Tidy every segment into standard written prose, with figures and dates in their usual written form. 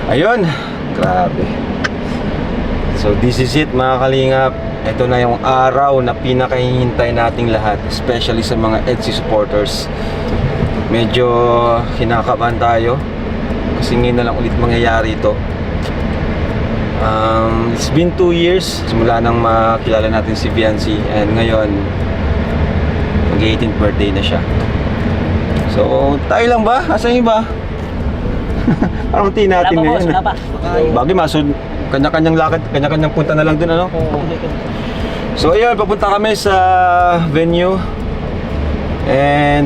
Ayun, grabe. So this is it mga kalingap. Ito na yung araw na pinakahihintay nating lahat, especially sa mga EDSA supporters. Medyo kinakabahan tayo kasi ngayon na lang ulit mangyayari ito. It's been 2 years simula nang makilala natin si Viancy, and ngayon mag-18th birthday na siya. So tayo lang ba? Asan yung iba? Parang tiin natin ngayon. Bagay masud, kanya-kanyang lakad, kanya-kanyang punta na lang dun, ano? So ayun, papunta kami sa venue. And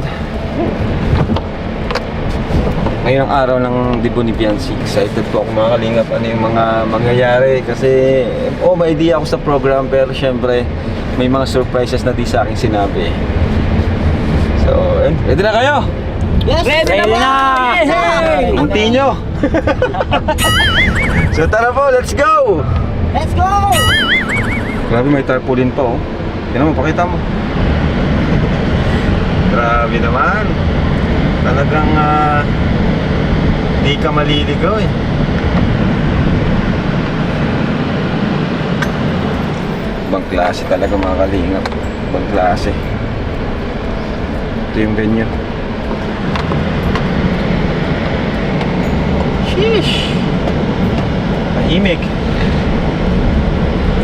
ngayon ang araw ng debut ni Viancy. Excited po ako mga kalingap ano yung mga mangyayari. Kasi may idea ako sa program, pero syempre may mga surprises na di sa akin sinabi. So ready na kayo? Yes! Ready na! Hey! Munti nyo! So tara po, let's go! Let's go! Grabe, may tarpaulin pa, oh. Tignan mo, pakita mo. Grabe naman. Talagang di ka maliligaw eh. Ibang klase talaga mga kalingap. Ibang klase. Ito yung venue. Sheesh! Tahimik.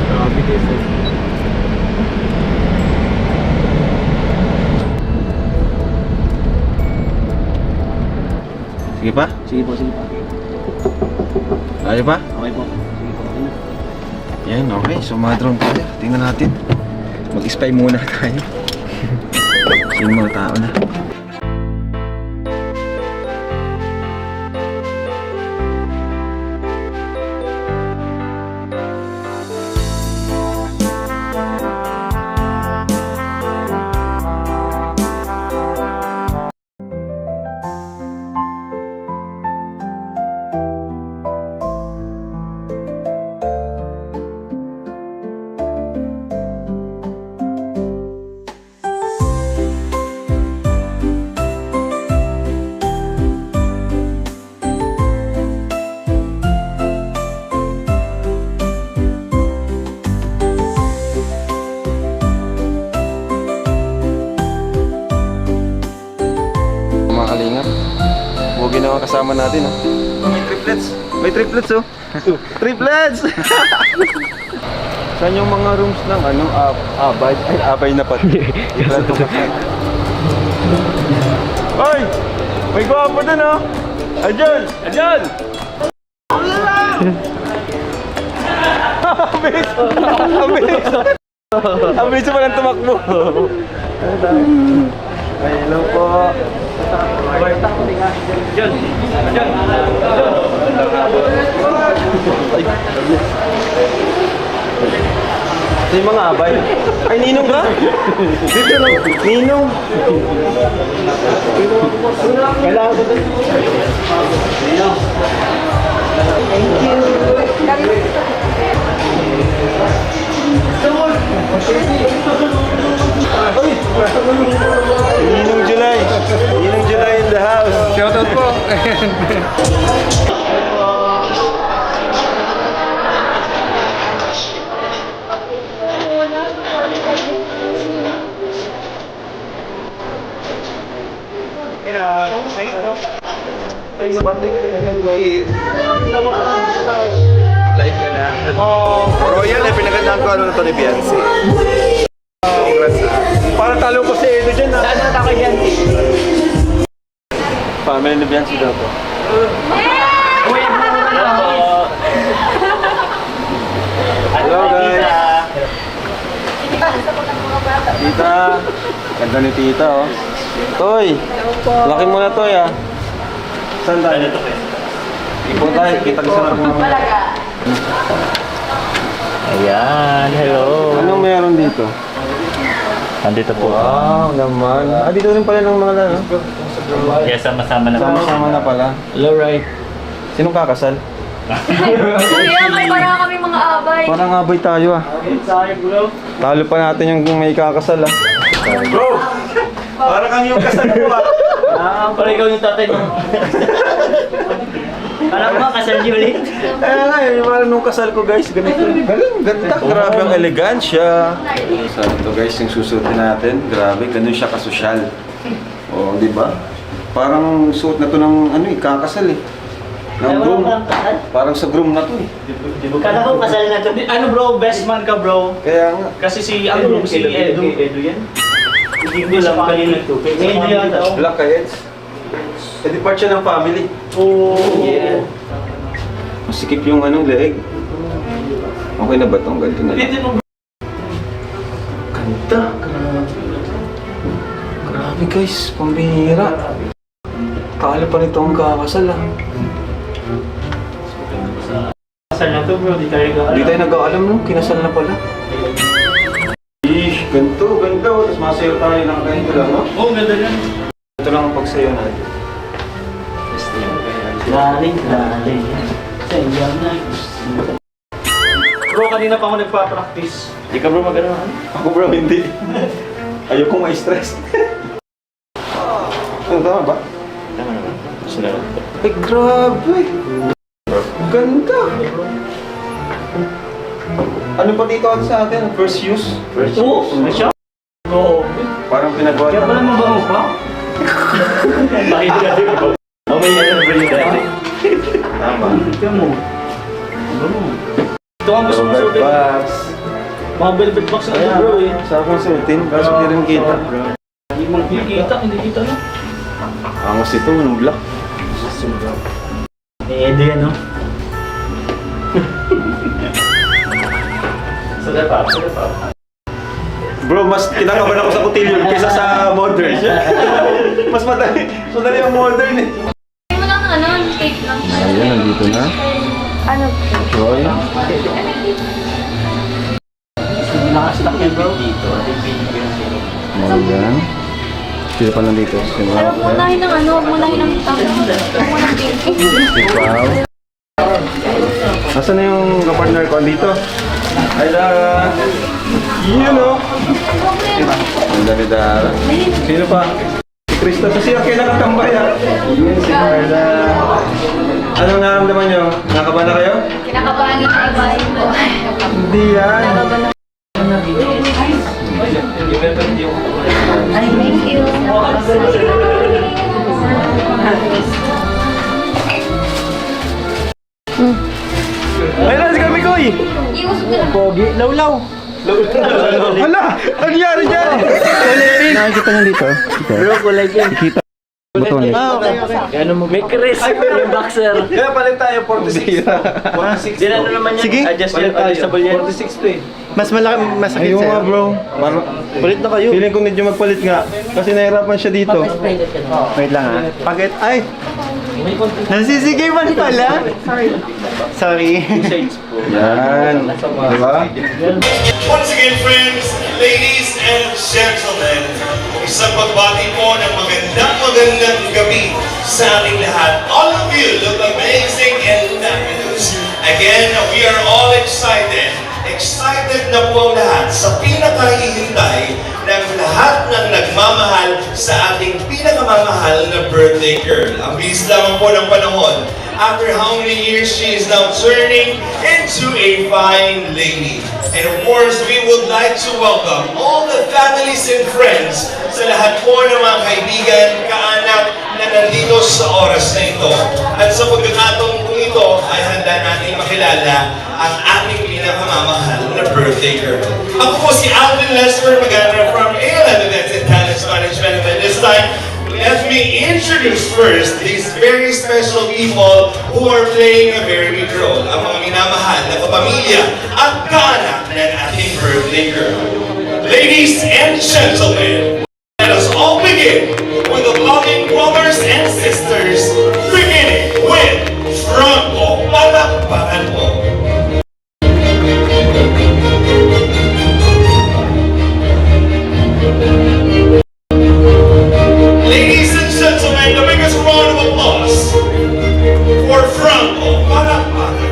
Grabe kasi. Sige pa? Sige po, sige po. Ayaw pa? Okay po. Sige po. Yan, okay. So mga drone tayo. Tingnan natin. Mag-spy muna tayo. Yung mga tao na. Huwag na mga kasama natin, oh. May triplets. May triplets, oh. Triplets! Saan yung mga rooms ng ano? Abay? Ay, abay na pati. Hoy! May gwapo dun, oh. Adyan! Adyan! Abilis! Abilis! Abilis pa lang tumakbo. Ay, hello po. Diyan! Diyan! Ay, ito yung mga abay. Ay, ninong ka? Dito lang. Ninong. Kailangan ko dito. Ninong. Thank you. Ninong July. Ninong July in the house. Shoutout po. Live ka na. Royal eh, pinagandaan ko ano na to ni Viancy. Congrats ah. Para talo ko si Edo dyan ah. Saan na ako yan? Family ni Viancy daw po. Hello guys. Tita. Ganda ni tita oh. Toy. Laki mo na Toy ah. Saan tayo? Ipon tayo. Kita ko sa mga. Ayan, hello. Anong meron dito? Andito po. Wow naman. Dito rin pala ng mga lalo. Kaya sama-sama na. Sama-sama na pala. Hello, right. Sinong kakasal? Kaya may para kami mga abay. Parang abay tayo ah. Talo pa natin yung may kakasal ah. Bro! Parang kang yung kasal mo ah. Para ikaw yung tatay mo. Alam mo, kasal niyo ulit. Kaya nga, parang nung kasal ko guys, ganito. Galing, ganda. Grabe ang elegansya. So ito guys, yung susuotin natin. Grabe, ganun siya kasosyal. O, di ba? Parang suot na to ng ano kakasal eh. Ng groom. Parang sa groom na to eh. Kala ko kasal na to. Ano bro, best man ka bro. Kaya nga. Kasi si Edu yan. Hindi ko lang kanina to. Edu yata. Black Heads. Eh, di part siya ng family. Oh, yeah. Masikip yung ano, leeg. Okay na ba itong ganito na lang? Ganda. Grabe guys, pambihira. Kala pa nito ang kakasal ah. Kasal na to bro, di tayo nag-aalam. Hindi tayo nag-aalam no, kinasal na pala. Ish, ganito, ganda. Tapos masayo tayo ng ganito lang no? Oo, ganda yan. Ito lang ang pagsayo natin. Galing. Bro, kanina pa ako nagpa-practice. Di ka bro magano. Ako bro, hindi. Ayoko ma-stress. Ano, tama ba? Tama naman. Sunod. Ay, grabe! Ganda! Ano pa dito sa atin? First use? First Oo, use. siya? Oo. Parang pinagawa Kaya pala mabango pa? Bakit ka di bro? Oh, may ano bro yung dati. Tama. Tignan mo. Ito ang gusto mong Velvet suotin. box. Mga velvet box na ito bro eh. Sarap ng suotin. Kaso hindi rin kita. Hindi kita no? Angos ito, ng black. Edu yan no? Suda pa. Bro, mas kinakabahan ako sa cotillion kaysa sa modern. Mas madali. Madali ang modern eh. Hindi mo lang ng ano, cake lang. Ayan, nandito na. Ano? Joy. Nakastack yan bro. Ayan. Sila pa nandito. Pero munahin ng ano, munahin ng tao. Munang cake. Ikaw. Nasaan na yung kapartner ko? Andito. Ay da. Yun o. Ang dami Dara. Sino pa? Si Krista. So sila kayo nakatambay ha? Yun si Marla. Anong nararamdaman nyo? Nakakabahan na kayo? Kinakabahan na ang bahay ko. Hindi yan. Ay, thank you. Ayun si kami koy! Iusap ka na. Pogi. Lawlaw. Hala! Ano nangyari dyan? Nakikita niyo dito? Bro, kulay yan. Kita. Buton. Ano mo? May Chris. Yung boxer. Kaya palit tayo 46. 160. Din ano naman yan? Sige. Adjust yan. Adjustable yan. 46 to eh. Mas malaki, masakit Ayun nga sa'yo. bro. Palit na kayo. Feeling ko medyo magpalit nga. Kasi nahirapan siya dito. Wait lang ha. Pagkat, ay! Nasisigiman pala! Sorry. Yan. Diba? Once again, friends, ladies and gentlemen, isang pagbati po ng magandang gabi sa ating lahat. All of you look amazing and fabulous. Again, we are all excited. Excited na po ang lahat sa pinakahihintay ng lahat ng nagmamahal sa ating pinakamamahal na birthday girl. Ang bilis lamang po ng panahon. After how many years she is now turning into a fine lady. And of course, we would like to welcome all the families and friends sa lahat po ng mga kaibigan, kaanak na nandito sa oras na ito. At sa pagkakataong po ito ay handa natin makilala ang ating pinakamamahal na birthday girl. Ako po si Alvin Lester Magana from ALM Events and Talents Management. And this time, let me introduce first these very special people who are playing a very big role. Ang mga minamahal na kapamilya at kaanak ng ating birthday girl. Ladies and gentlemen, let us all begin with the loving brothers and sisters, beginning with Franco. Palakpakan po. Ladies and gentlemen, the biggest round of applause for Franco. Palakpakan.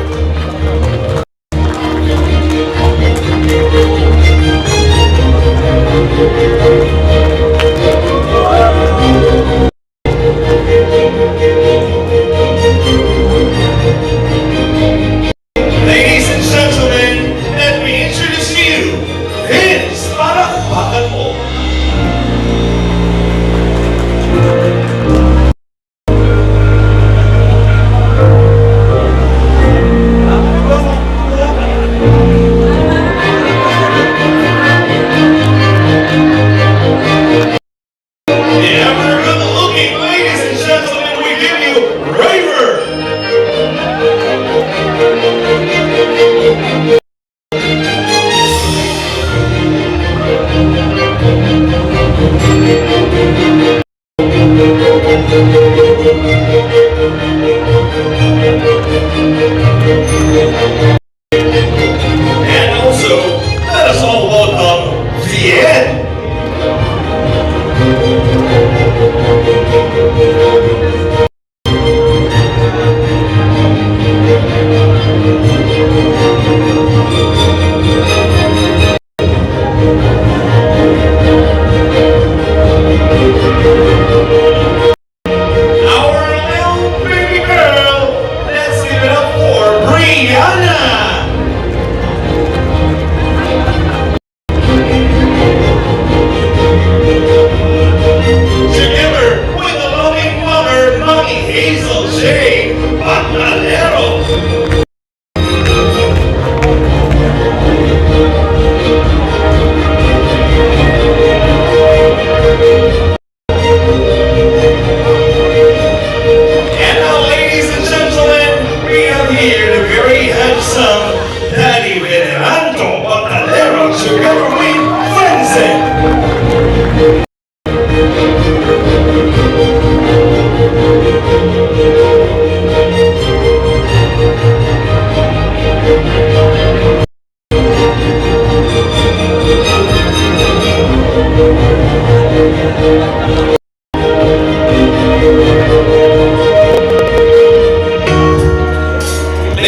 here the very handsome Daddy Venerando Bacalero Sugar Queen Frenzy.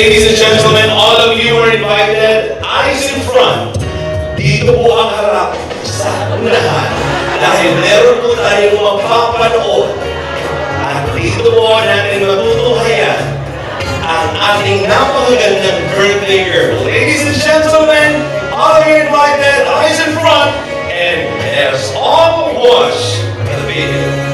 Ladies and gentlemen, all of you are invited. Eyes in front. Dito po ang harap sa unahan. Dahil meron po tayong mapapanood. At dito po natin matutuhayan ang ating napakagandang birthday girl. Ladies and gentlemen, all of you invited. Eyes in front. And let's all watch the video.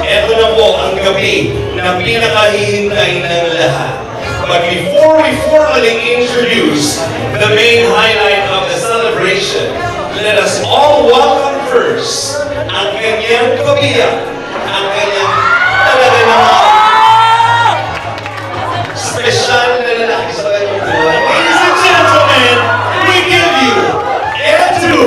Ito na po ang gabi na pinakahihintay ng lahat. But before we formally introduce the main highlight of the celebration, let us all welcome first ang kanyang kabiyak, ang kanyang talaga naman special na lalaki sa kanyang buhay. Ladies and gentlemen, we give you Edu!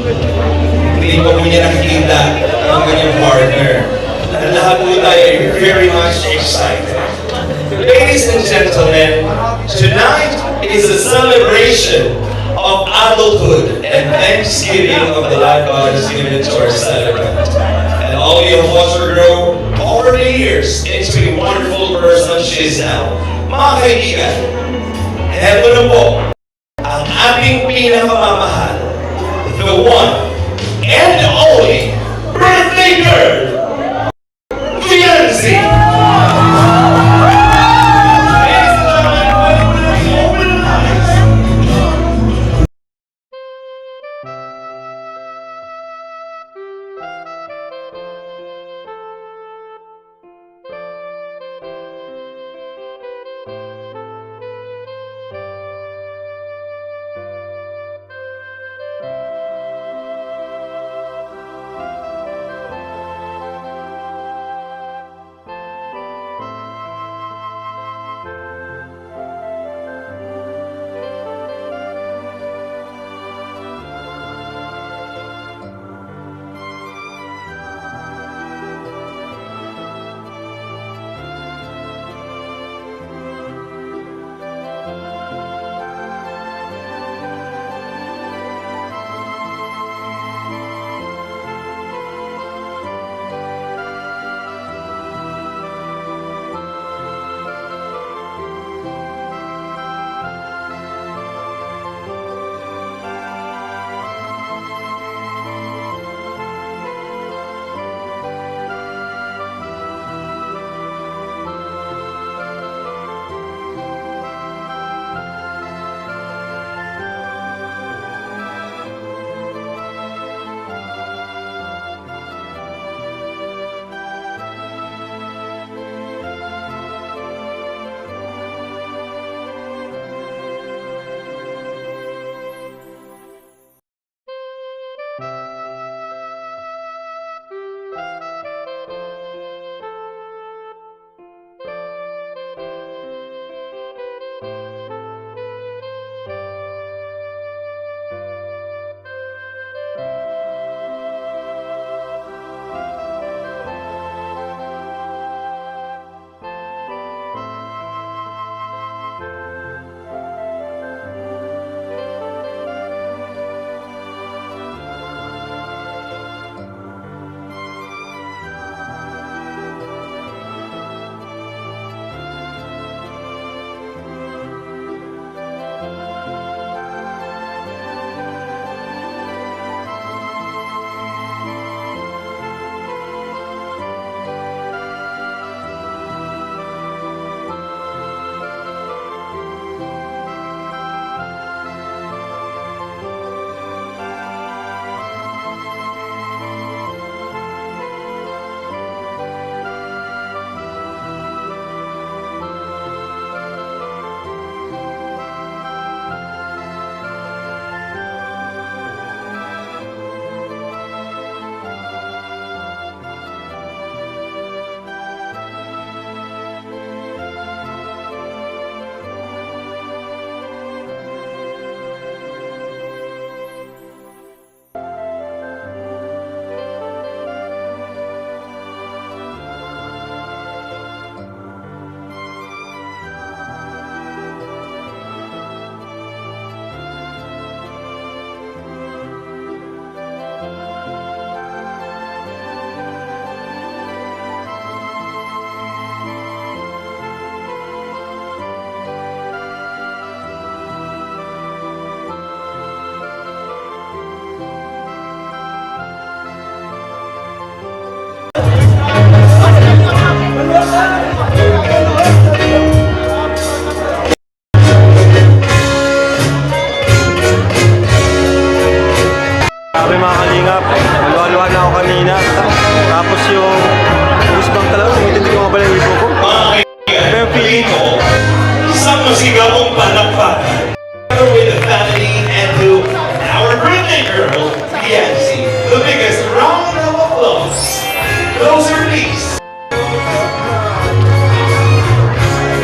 Hindi pa po niya nakikita ang kanyang partner. Lahat po tayo ay very much excited. Ladies and gentlemen, tonight is a celebration of adulthood and thanksgiving of the life God has given to our celebrant. And all you have watched her grow over the years into the wonderful person she is now. Mga kaibigan, heto na po ang ating pinakamamahal, the one and only birthday girl, Fiancé! Ladies and gentlemen, open your eyes. masigabong palakpakan. With the family and to our birthday girl, Fiancé. The biggest round of applause. Closer, please.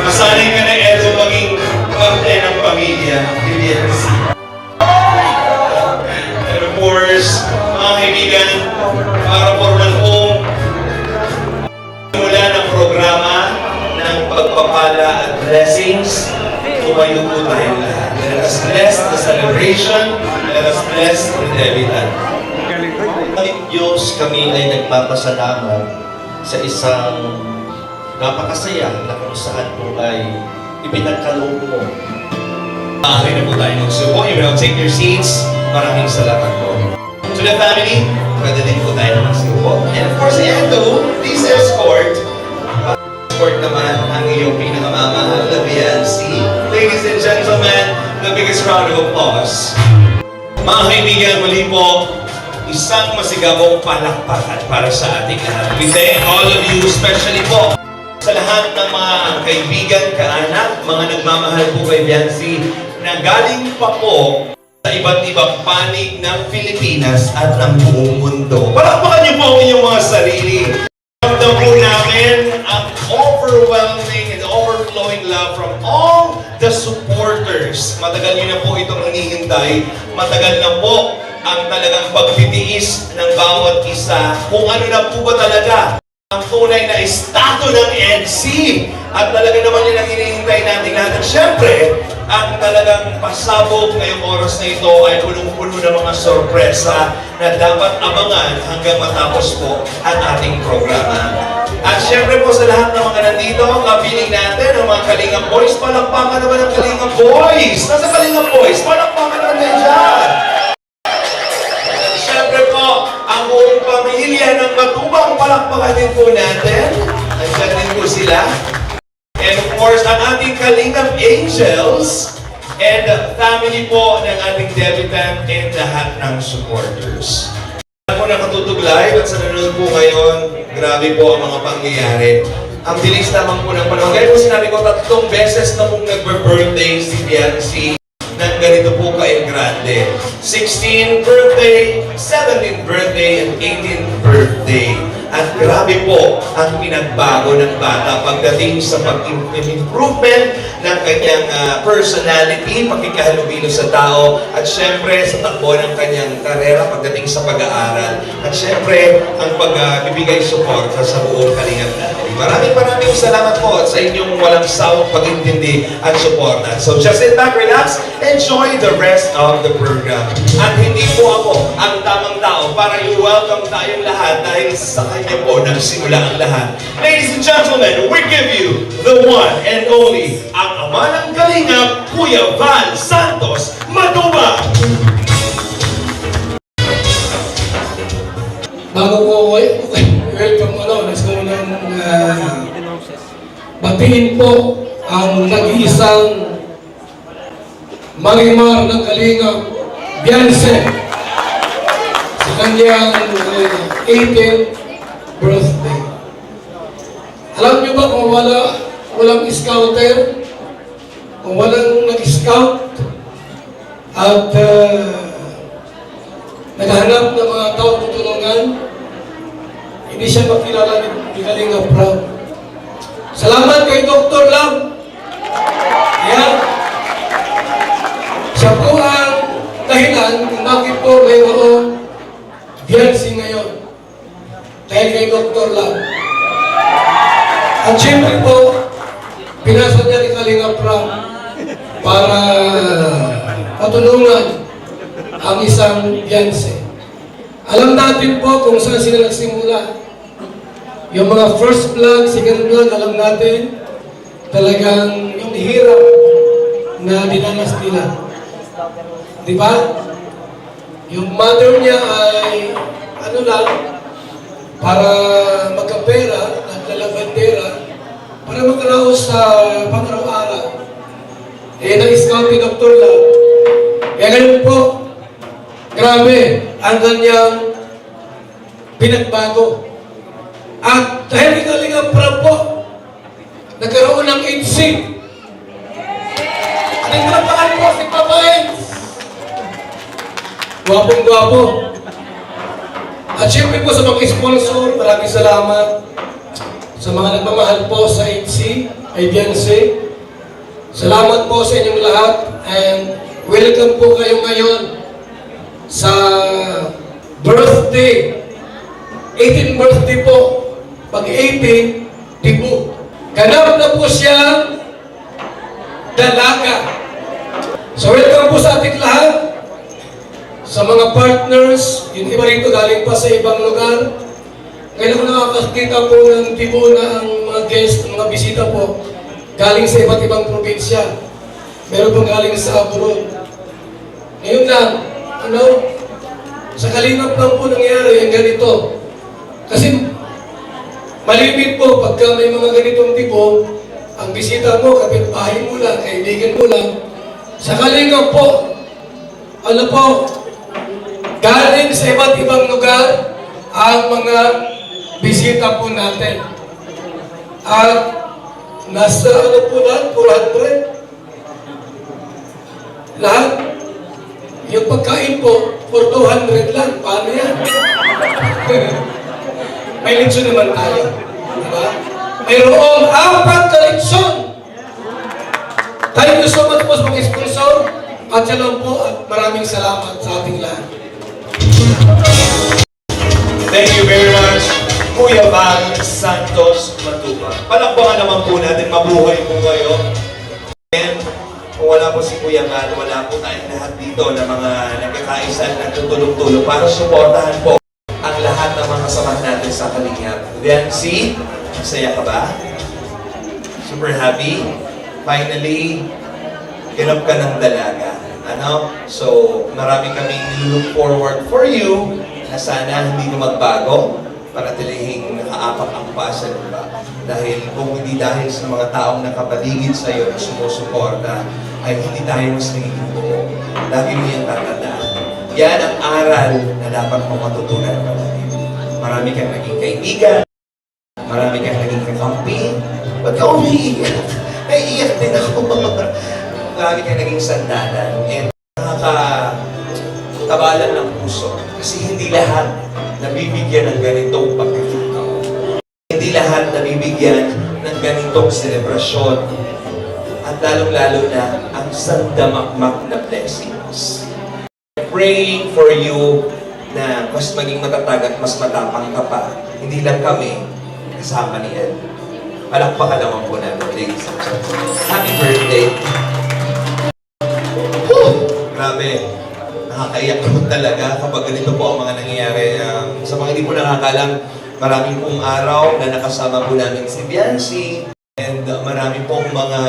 Masanay ka na, Edo, maging parte ng pamilya, Fiancé. And of course, kaibigan, para formal home, mula ng programa ng pagpapala at blessings, tumayo po tayong lahat. Let us bless the celebration, let us bless the debitan. Aming Diyos, kami ay nagpapasalamat sa isang napakasaya na kung saan po ay ipinagkaloob mo. Maaari na po tayo magsubo. You may take your seats. Maraming salamat po. To the family, pwede din po tayo magsubo. And of course, Ando, please escort. Escort naman ang iyong pinakamamahal na Biancy. Ladies and gentlemen, the biggest round of applause. Mga kaibigan, muli po, isang masigabong palakpakan para sa ating lahat. We thank all of you, especially po sa lahat ng mga kaibigan, kaanak, mga nagmamahal po kay Biancy, na galing pa po sa iba't ibang panig ng Pilipinas at ng buong mundo. Palakpakan niyo po ang inyong mga sarili. Ramdam po namin ang overwhelming and overflowing love from all the supporters. Matagal niyo na po itong hinihintay. Matagal na po ang talagang pagtitiis ng bawat isa. Kung ano na po ba talaga ang tunay na estado ng NC. At talaga naman yun ang hinihintay natin lahat. At syempre, ang talagang pasabog ngayong oras na ito ay punong-puno ng mga sorpresa na dapat abangan hanggang matapos po ang ating programa. At syempre po sa lahat ng mga nandito, kapiling natin ang mga Kalingap Boys. Palakpakan naman ang Kalingap Boys! Nasa Kalingap Boys? Palakpakan naman kayo dyan! Siyempre po, ang buong pamilya ng Matubang, palakpakan din po natin. Nandiyan din po sila. And of course, ang ating Kalingap Angels and family po ng ating debutant and lahat ng supporters. Ako nakatutog live at sa nanonood po ngayon, grabe po ang mga pangyayari. Ang bilis naman po ng panahon. Kaya po sinabi ko, 3 beses na pong nagbe-birthday si Biancy ng ganito po ka-grande. 16th birthday, 17th birthday, and 18th birthday. At grabe po ang pinagbago ng bata pagdating sa pag-improvement ng kanyang personality, pagkikahalubilo sa tao, at syempre sa takbo ng kanyang karera pagdating sa pag-aaral. At syempre, ang pagbibigay suporta sa buong Kalingap natin. Maraming salamat po sa inyong walang sawang pag-intindi at suporta. So just sit back, relax, enjoy the rest of the program. At hindi po ako ang tamang tao para i-welcome tayong lahat dahil sa kanya po nagsimula ang lahat. Ladies and gentlemen, we give you the one and only, ang ama ng Kalingap, Kuya Val Santos Matubang. Bago ko welcome nais ko munang batiin po ang nag-iisang Marimar ng Kalingap, Biancy, sa kanyang 18th birthday. Alam niyo ba kung walang scouter, kung walang nag-scout at naghahanap ng mga taong tutulungan, hindi siya makilala ni Kalingap Rob. Salamat kay Dr. Lam. Yan. Siya po ang dahilan kung bakit po mayroong Biancy ngayon. Dahil kay Dr. Lam. At siyempre po, pinasa niya ni Kalingap Rob para patulungan ang isang Biancy. Alam natin po kung saan sila nagsimula. Yung mga first vlog, second vlog, alam natin talagang yung hirap na dinanas nila. Di ba? Yung mother niya ay ano lang, para magkapera, naglalabandera, para magkaraos sa pang-araw-araw. Eh, nag-scout ni Dr. Lam. Kaya ganun po, grabe ang kanyang pinagbago. At dahil Kalingap Rob po, nagkaroon ng 8C. At ang palapakan po si Papa Enz. Gwapong-gwapo. At siyempre po sa mga sponsor, maraming salamat sa mga nagmamahal po sa 8C, ay Biancy. Salamat po sa inyong lahat and welcome po kayo ngayon sa birthday. 18th birthday po. Pag 18, tibo. Ganap na po siyang dalaga. So welcome po sa ating lahat. Sa mga partners, yung iba rito galing pa sa ibang lugar. Kailan ko nakakakita po ng tibo na ang mga guest, mga bisita po, galing sa iba't ibang probinsya. Meron pong galing sa abroad. Ngayon lang, sa kalingap lang po nangyari yung ganito. Kasi malimit po pagka may mga ganitong tipo, ang bisita mo, kapitbahay mo lang, kaibigan mo lang, sa kalingap po, galing sa iba't ibang lugar ang mga bisita po natin. At nasa po lahat, 400. Lahat. Yung pagkain po, for 200 lang. Paano yan? May lechon naman tayo. Diba? Mayroong 4 na lechon. Thank you so much po sa mga sponsor. At shalom po at maraming salamat sa ating lahat. Thank you very much, Kuya Bang Santos Matuba. Palakpakan naman po natin, mabuhay po kayo. And kung wala po si Kuya Bang, wala po tayong lahat dito na mga nagkakaisa at nagtutulong-tulong para suportahan po ang lahat ng mga kasamahan natin sa Kalingap. Viancy, masaya ka ba? Super happy? Finally, ganap ka ng dalaga. So, marami kaming look forward for you na sana hindi ka magbago para tilihing nakaapak ang pasa, diba? Dahil kung hindi dahil sa mga taong nakapaligid sa iyo na sumusuporta, ay hindi tayo mas nagiging buo. Lagi mo yung tatandaan. Yan ang aral na dapat mo matutunan palagi. Marami kang naging kaibigan, marami kang naging kakampi. Ba't ka umiiyak? Naiiyak din ako. Marami kang naging sandalan. And nakakatabalan ng puso. Kasi hindi lahat nabibigyan ng ganitong pagkakataon. Hindi lahat nabibigyan ng ganitong selebrasyon. At lalong-lalo na ang sandamakmak na blessings. Praying for you na mas maging matatag at mas matapang ka pa. Hindi lang kami, kasama ni Ed. Palakpakan naman po natin, ladies and gentlemen. Happy birthday! Grabe, nakakaiyak naman talaga kapag ganito po ang mga nangyayari. Sa mga hindi po nakakalam, maraming pong araw na nakasama po namin si Viancy and marami pong mga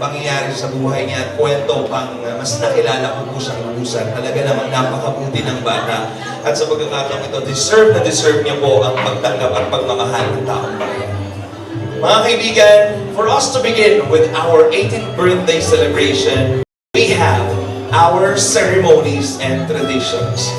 pangyayari sa buhay niya at kwento pang mas nakilala ko po siyang lubusan. Talaga namang napakabuti ng bata. At sa pagkakataong ito, deserve niya po ang pagtanggap at pagmamahal ng taong bayan. Mga kaibigan, for us to begin with our 18th birthday celebration, we have our ceremonies and traditions.